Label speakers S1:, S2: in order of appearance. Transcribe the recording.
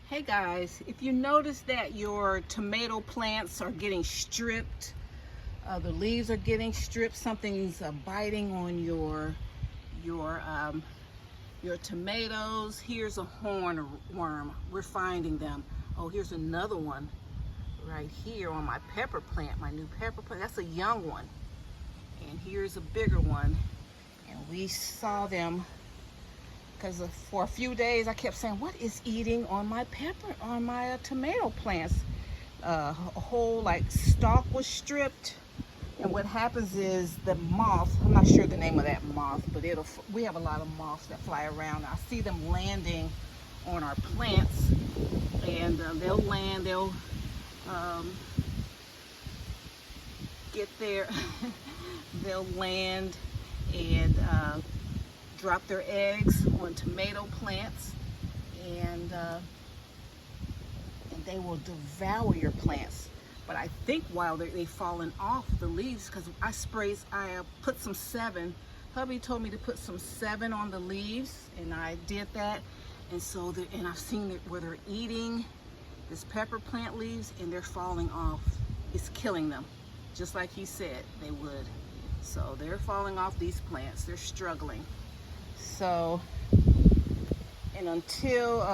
S1: Hey guys, if you notice that your tomato plants are getting stripped, the leaves are getting stripped, something's biting on your tomatoes. Here's a hornworm. We're finding them. Oh, here's another one right here on my pepper plant, my new pepper plant. That's a young one. And here's a bigger one. And we saw them because for a few days I kept saying, what is eating on my tomato plants? A whole stalk was stripped, and what happens is the moth, I'm not sure the name of that moth, but we have a lot of moths that fly around. I see them landing on our plants, and they'll land, they'll get there, they'll land and drop their eggs on tomato plants, and they will devour your plants. But I think while they've fallen off the leaves, because I put some 7. Hubby told me to put some 7 on the leaves, and I did that. And so, and I've seen it where they're eating this pepper plant leaves, and they're falling off. It's killing them, just like he said they would. So they're falling off these plants. They're struggling. So, and until